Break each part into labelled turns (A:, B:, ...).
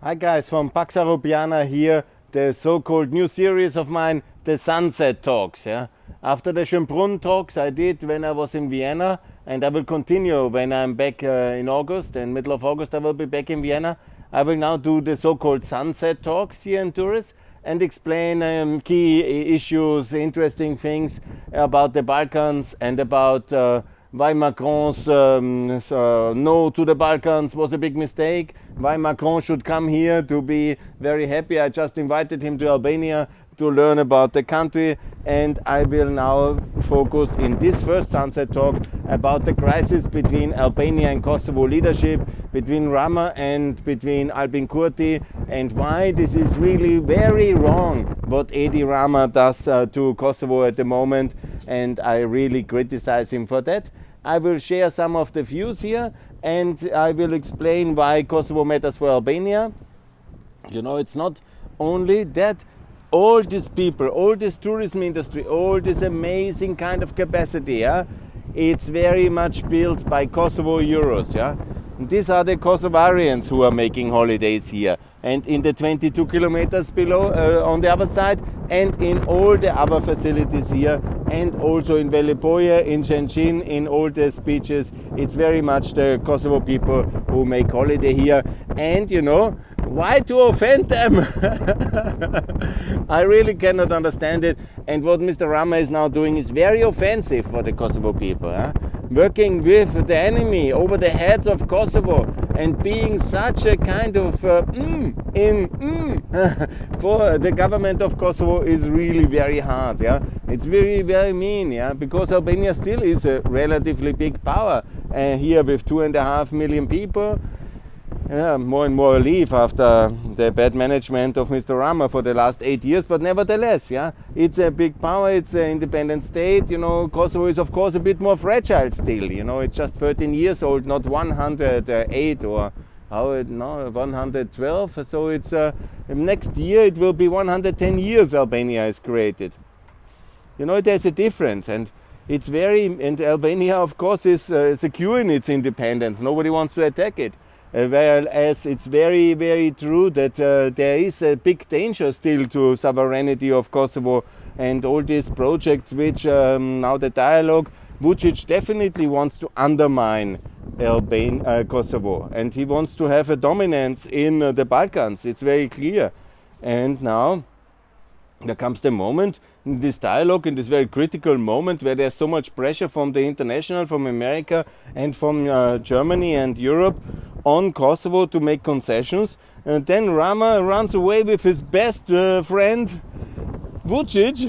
A: Hi guys, from Pax Europiana here, the so-called new series of mine, the Sunset Talks. Yeah? After the Schönbrunn talks I did when I was in Vienna, and I will continue when I'm back in August, in middle of August I will be back in Vienna. I will now do the so-called Sunset Talks here in Tours and explain key issues, interesting things about the Balkans and about why Macron's no to the Balkans was a big mistake, why Macron should come here to be very happy. I just invited him to Albania to learn about the country, and I will now focus in this first Sunset Talk about the crisis between Albania and Kosovo leadership, between Rama and between Albin Kurti, and why this is really very wrong what Edi Rama does to Kosovo at the moment, and I really criticize him for that. I will share some of the views here, and I will explain why Kosovo matters for Albania. You know, it's not only that. All these people, all this tourism industry, all this amazing kind of capacity, yeah, it's very much built by Kosovo Euros, yeah. And these are the Kosovarians who are making holidays here, and in the 22 kilometers below, on the other side, and in all the other facilities here, and also in Velipoje, in Šenčin, in all the beaches. It's very much the Kosovo people who make holiday here, and you know, why to offend them? I really cannot understand it. And what Mr. Rama is now doing is very offensive for the Kosovo people. Huh? Working with the enemy over the heads of Kosovo and being such a kind of for the government of Kosovo is really very hard. Yeah, it's very, very mean. Yeah, because Albania still is a relatively big power here with 2.5 million people. Yeah, more and more leave after the bad management of Mr. Rama for the last 8 years, but nevertheless, yeah, it's a big power, it's an independent state, you know. Kosovo is of course a bit more fragile still, you know, it's just 13 years old, not 108 or 112, so it's next year it will be 110 years Albania is created. You know, there's a difference, and it's and Albania of course is secure in its independence, nobody wants to attack it. Whereas it's very, very true that there is a big danger still to sovereignty of Kosovo and all these projects which now the dialogue, Vučić definitely wants to undermine Kosovo, and he wants to have a dominance in the Balkans, it's very clear. And now there comes the moment in this dialogue, in this very critical moment where there's so much pressure from the international, from America and from Germany and Europe on Kosovo to make concessions, and then Rama runs away with his best friend Vučić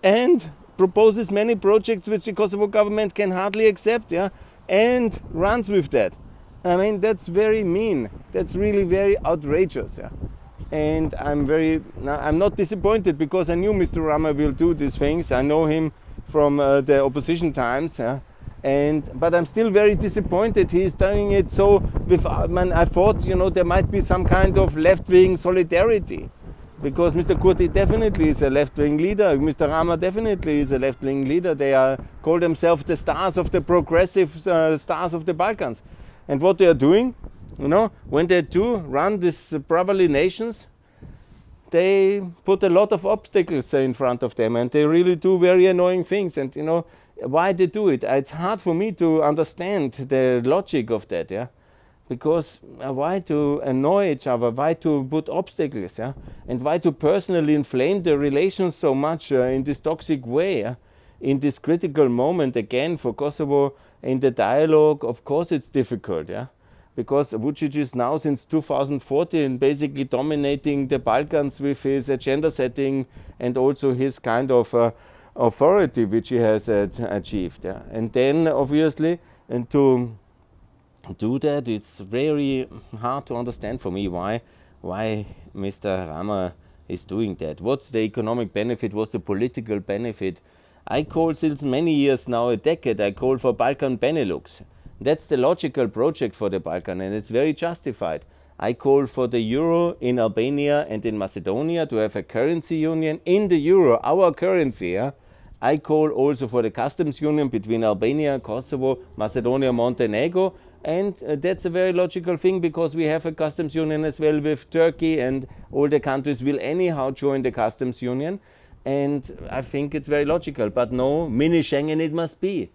A: and proposes many projects which the Kosovo government can hardly accept, yeah, and runs with that. I mean, that's very mean. That's really very outrageous, yeah. And I'm not disappointed because I knew Mr. Rama will do these things. I know him from the opposition times, yeah. But I'm still very disappointed he's doing it so with, I thought, you know, there might be some kind of left-wing solidarity, because Mr. Kurti definitely is a left-wing leader, Mr. Rama definitely is a left-wing leader. They call themselves the stars of the progressive stars of the Balkans. And what they are doing, you know, when they do run these brotherly nations, they put a lot of obstacles in front of them, and they really do very annoying things. And you know, why they do it, it's hard for me to understand the logic of that, yeah, because why to annoy each other, why to put obstacles, yeah, and why to personally inflame the relations so much in this toxic way, yeah? In this critical moment again for Kosovo in the dialogue. Of course it's difficult, yeah, because Vučić is now since 2014 basically dominating the Balkans with his agenda setting and also his kind of authority which he has achieved. Yeah? And then obviously, and to do that, it's very hard to understand for me why Mr. Rama is doing that. What's the economic benefit? What's the political benefit? I call since many years now, a decade, I call for Balkan Benelux. That's the logical project for the Balkan, and it's very justified. I call for the euro in Albania and in Macedonia to have a currency union in the euro, our currency. Yeah? I call also for the customs union between Albania, Kosovo, Macedonia, Montenegro, And that's a very logical thing, because we have a customs union as well with Turkey, and all the countries will anyhow join the customs union. And I think it's very logical. But no, mini Schengen it must be.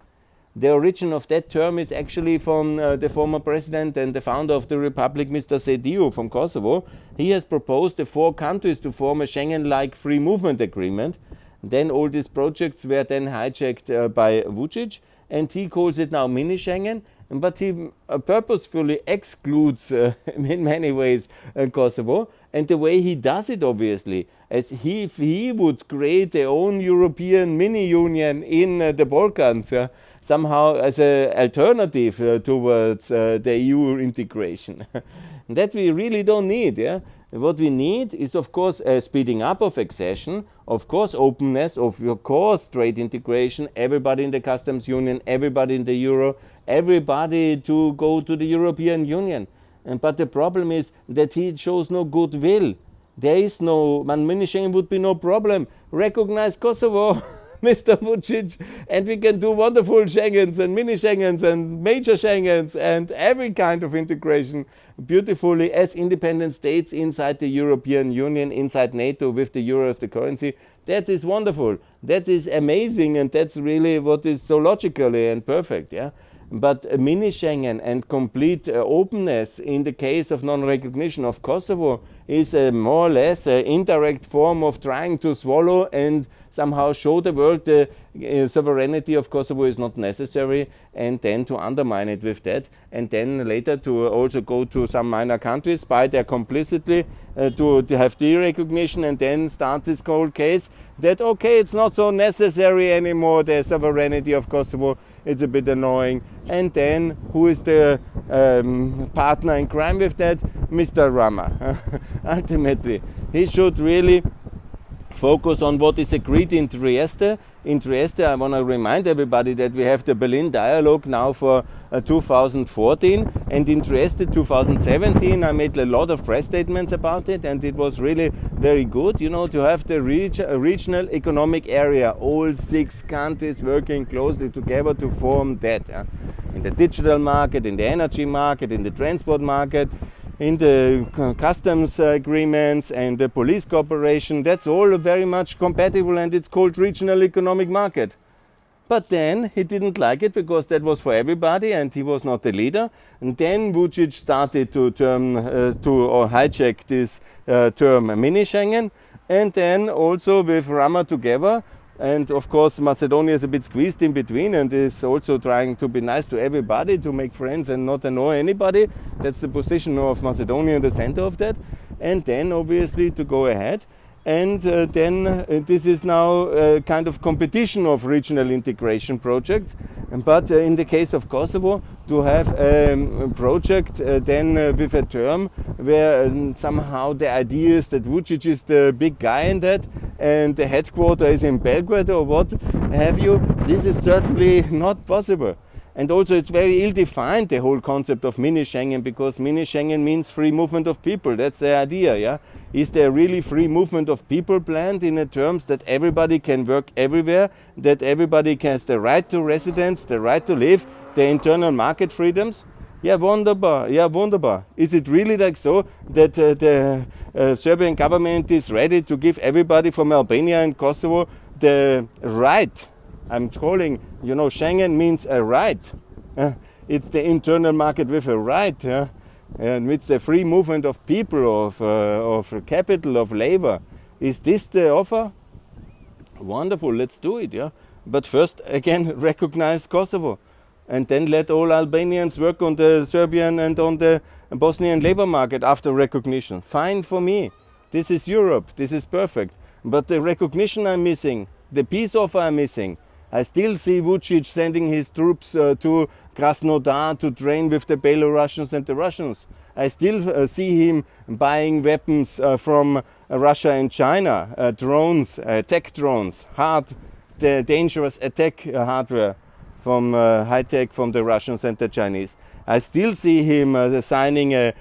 A: The origin of that term is actually from the former president and the founder of the republic, Mr. Sediu from Kosovo. He has proposed the 4 countries to form a Schengen-like free movement agreement. Then all these projects were then hijacked by Vučić, and he calls it now mini Schengen. But he purposefully excludes, in many ways, Kosovo. And the way he does it, obviously, as if he would create their own European mini-union in the Balkans, somehow as an alternative towards the EU integration. That we really don't need. Yeah? What we need is, of course, a speeding up of accession, of course, openness, of course, trade integration, everybody in the customs union, everybody in the euro, everybody to go to the European Union. But the problem is that he shows no goodwill. There is no, mini Schengen would be no problem. Recognize Kosovo, Mr. Vučić, and we can do wonderful Schengens and mini Schengens and major Schengens and every kind of integration beautifully as independent states inside the European Union, inside NATO with the euro as the currency. That is wonderful. That is amazing, and that's really what is so logically and perfect. Yeah. But mini Schengen and complete openness in the case of non-recognition of Kosovo is more or less an indirect form of trying to swallow and somehow show the world the sovereignty of Kosovo is not necessary, and then to undermine it with that, and then later to also go to some minor countries by their complicity to have de-recognition, and then start this cold case that, okay, it's not so necessary anymore, the sovereignty of Kosovo, it's a bit annoying. And then who is the partner in crime with that? Mr. Rama. Ultimately, he should really focus on what is agreed in Trieste. In Trieste, I want to remind everybody that we have the Berlin Dialogue now for 2014, and in Trieste 2017 I made a lot of press statements about it, and it was really very good, you know, to have the regional economic area, all 6 countries working closely together to form that. In the digital market, in the energy market, in the transport market, in the customs agreements and the police cooperation, that's all very much compatible, and it's called regional economic market. But then he didn't like it because that was for everybody and he was not the leader. And then Vučić started to hijack this term mini Schengen, and then also with Rama together. And of course Macedonia is a bit squeezed in between and is also trying to be nice to everybody, to make friends and not annoy anybody. That's the position of Macedonia in the center of that. And then obviously to go ahead. And then this is now a kind of competition of regional integration projects. But in the case of Kosovo, to have a project then with a term where somehow the idea is that Vučić is the big guy in that and the headquarters is in Belgrade or what have you, this is certainly not possible. And also it's very ill-defined, the whole concept of mini Schengen, because mini Schengen means free movement of people. That's the idea, yeah? Is there really free movement of people planned in the terms that everybody can work everywhere, that everybody has the right to residence, the right to live, the internal market freedoms? Yeah, wunderbar. Yeah, wunderbar. Is it really like so that the Serbian government is ready to give everybody from Albania and Kosovo the right? I'm calling, you know, Schengen means a right. It's the internal market with a right, and it's the free movement of people, of capital, of labor. Is this the offer? Wonderful, let's do it, yeah. But first, again, recognize Kosovo, and then let all Albanians work on the Serbian and on the Bosnian labor market after recognition. Fine for me. This is Europe. This is perfect. But the recognition I'm missing, the peace offer I'm missing. I still see Vučić sending his troops to Krasnodar to train with the Belarusians and the Russians. I still see him buying weapons from Russia and China, drones, attack drones, dangerous attack hardware from high-tech from the Russians and the Chinese. I still see him signing a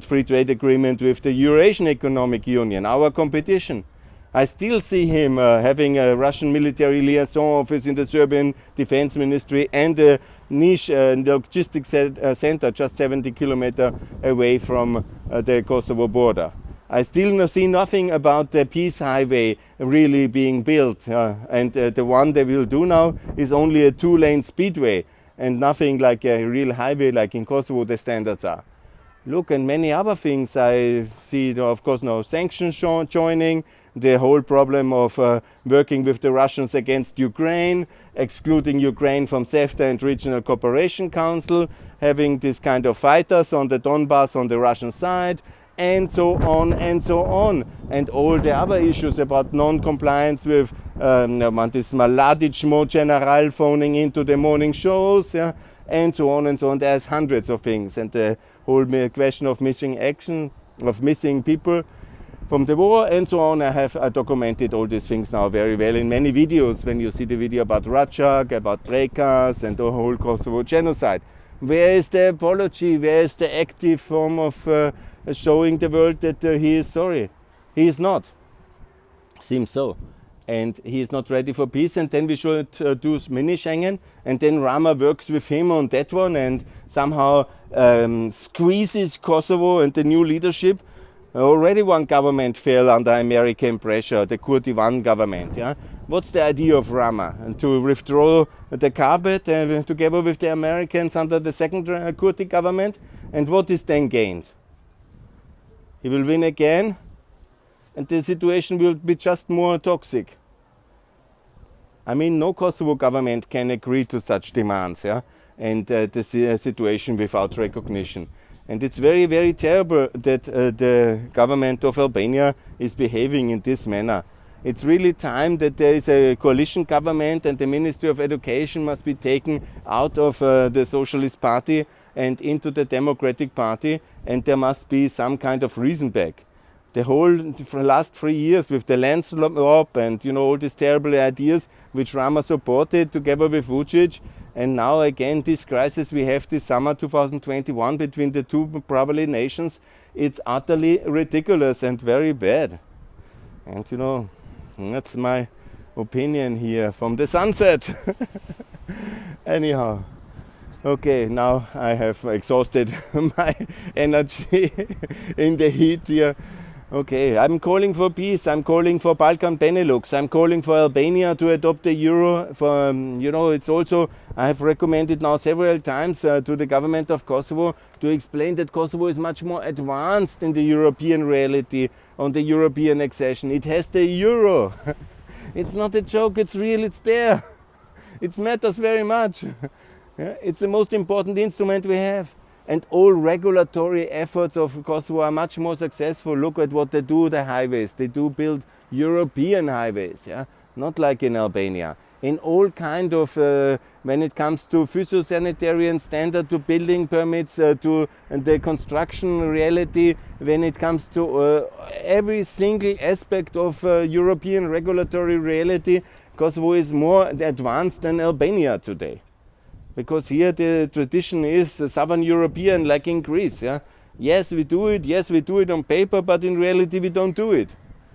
A: free trade agreement with the Eurasian Economic Union, our competition. I still see him having a Russian military liaison office in the Serbian Defense Ministry and a niche logistics center just 70 kilometers away from the Kosovo border. I still see nothing about the peace highway really being built, and the one they will do now is only a 2-lane speedway and nothing like a real highway like in Kosovo the standards are. Look, and many other things I see, of course, no sanctions joining, the whole problem of working with the Russians against Ukraine, excluding Ukraine from CEFTA and Regional Cooperation Council, having this kind of fighters on the Donbass on the Russian side, and so on and so on. And all the other issues about non-compliance with this Mladic Mo General phoning into the morning shows, yeah, and so on and so on. There's hundreds of things. And the whole question of missing action, of missing people from the war and so on. I have documented all these things now very well in many videos. When you see the video about Rajak, about Trekas and the whole Kosovo genocide. Where is the apology? Where is the active form of showing the world that he is sorry? He is not. Seems so. And he is not ready for peace, and then we should do mini Schengen, and then Rama works with him on that one and somehow squeezes Kosovo and the new leadership. Already one government fell under American pressure, the Kurti I government. Yeah? What's the idea of Rama? And to withdraw the carpet together with the Americans under the second Kurti government? And what is then gained? He will win again, and the situation will be just more toxic. I mean, no Kosovo government can agree to such demands, yeah? And the situation without recognition. And it's very, very terrible that the government of Albania is behaving in this manner. It's really time that there is a coalition government, and the Ministry of Education must be taken out of the Socialist Party and into the Democratic Party, and there must be some kind of reason back. The whole last 3 years with the land swap and all these terrible ideas which Rama supported together with Vucic, and now again this crisis we have this summer 2021 between the two probably nations, it's utterly ridiculous and very bad. And that's my opinion here from the sunset. Anyhow. Okay, now I have exhausted my energy in the heat here. Okay, I'm calling for peace, I'm calling for Balkan Benelux, I'm calling for Albania to adopt the euro. For it's also, I have recommended now several times to the government of Kosovo to explain that Kosovo is much more advanced in the European reality, on the European accession. It has the euro. It's not a joke, it's real, it's there. It matters very much. Yeah, it's the most important instrument we have. And all regulatory efforts of Kosovo are much more successful. Look at what they do, the highways. They do build European highways, yeah? Not like in Albania. In all kind of, when it comes to phytosanitary standard, to building permits, to the construction reality, when it comes to every single aspect of European regulatory reality, Kosovo is more advanced than Albania today. Because here the tradition is Southern European, like in Greece. Yeah? Yes, we do it on paper, but in reality we don't do it,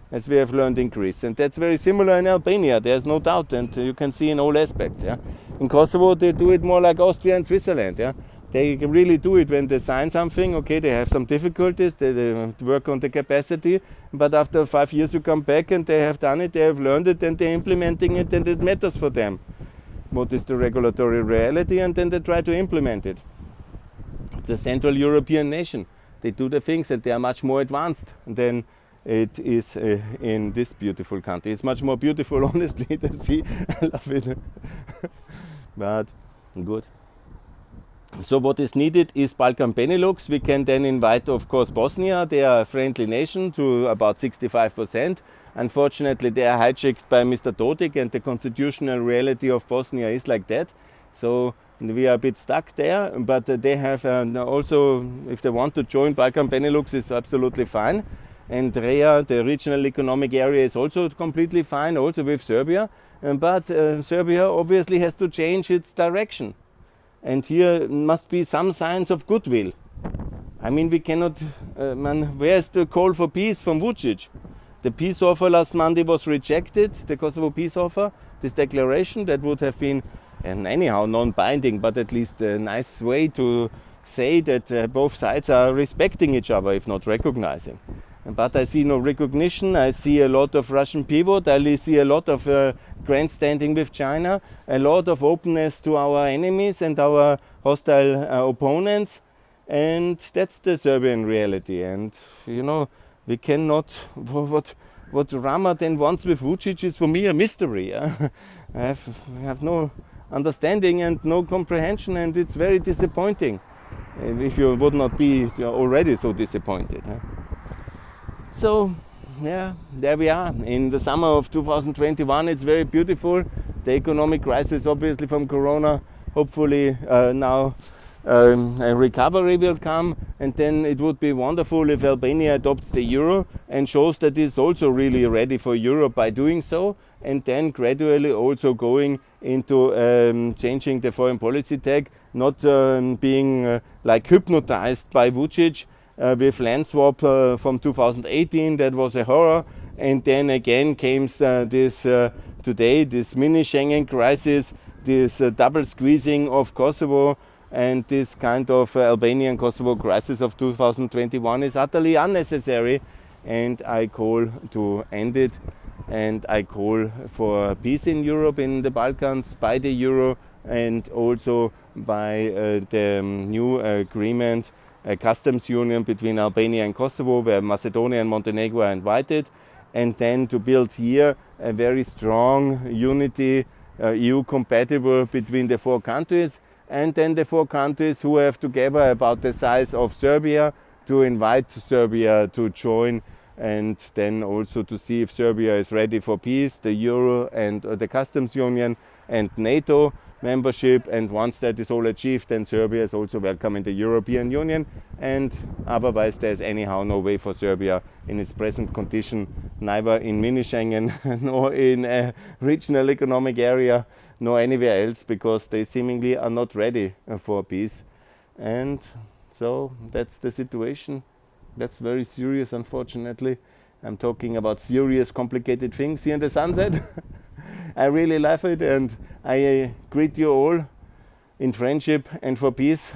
A: as we have learned in Greece. And that's very similar in Albania, there's no doubt, and you can see in all aspects. Yeah? In Kosovo they do it more like Austria and Switzerland. Yeah? They really do it when they sign something, okay, they have some difficulties, they work on the capacity, but after 5 years you come back and they have done it, they have learned it, and they're implementing it, and it matters for them. What is the regulatory reality, and then they try to implement it. It's a Central European nation. They do the things, and they are much more advanced than it is in this beautiful country. It's much more beautiful, honestly, to see. I love it. But good. So what is needed is Balkan Benelux. We can then invite, of course, Bosnia. They are a friendly nation to about 65%. Unfortunately, they are hijacked by Mr. Dodik, and the constitutional reality of Bosnia is like that. So we are a bit stuck there, but they have also, if they want to join Balkan Benelux, is absolutely fine. And REA, the regional economic area, is also completely fine, also with Serbia. But Serbia obviously has to change its direction. And here must be some signs of goodwill. I mean, we cannot, where's the call for peace from Vucic? The peace offer last Monday was rejected, the Kosovo peace offer, this declaration that would have been, and anyhow non-binding, but at least a nice way to say that both sides are respecting each other, if not recognizing. But I see no recognition. I see a lot of Russian pivot. I see a lot of grandstanding with China, a lot of openness to our enemies and our hostile opponents. And that's the Serbian reality. And, you know, we cannot, what Rama then wants with Vucic is for me a mystery. I have no understanding and no comprehension, and it's very disappointing if you would not be already so disappointed. So, yeah, there we are. In the summer of 2021, it's very beautiful. The economic crisis, obviously from Corona, hopefully now a recovery will come, and then it would be wonderful if Albania adopts the euro and shows that it's also really ready for Europe by doing so, and then gradually also going into changing the foreign policy tag, not being like hypnotized by Vucic with land swap from 2018. That was a horror, and then again came this today, this mini Schengen crisis, this double squeezing of Kosovo, and this kind of Albanian-Kosovo crisis of 2021 is utterly unnecessary, and I call to end it, and I call for peace in Europe, in the Balkans, by the euro, and also by the new agreement, a customs union between Albania and Kosovo, where Macedonia and Montenegro are invited, and then to build here a very strong unity, EU compatible between the four countries, and then the four countries who have together about the size of Serbia to invite Serbia to join, and then also to see if Serbia is ready for peace, the euro and the customs union and NATO membership. And once that is all achieved, then Serbia is also welcome in the European Union, and otherwise there's anyhow no way for Serbia in its present condition, neither in mini Schengen nor in a regional economic area nor anywhere else, because they seemingly are not ready for peace. And so that's the situation. That's very serious, unfortunately. I'm talking about serious, complicated things here in the sunset. I really love it, and I greet you all in friendship and for peace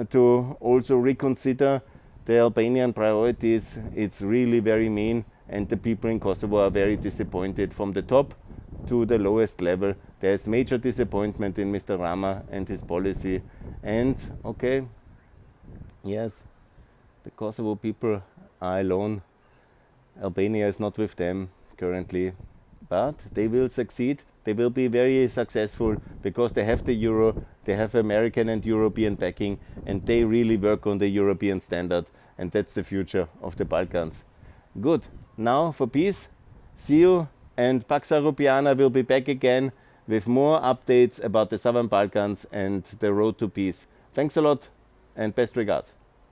A: to also reconsider the Albanian priorities. It's really very mean, and the people in Kosovo are very disappointed from the top to the lowest level. There's major disappointment in Mr. Rama and his policy. And okay, yes, the Kosovo people are alone. Albania is not with them currently, but they will succeed. They will be very successful because they have the euro, they have American and European backing, and they really work on the European standard, and that's the future of the Balkans. Good. Now for peace. See you, and Pax Europiana will be back again with more updates about the Southern Balkans and the road to peace. Thanks a lot, and best regards.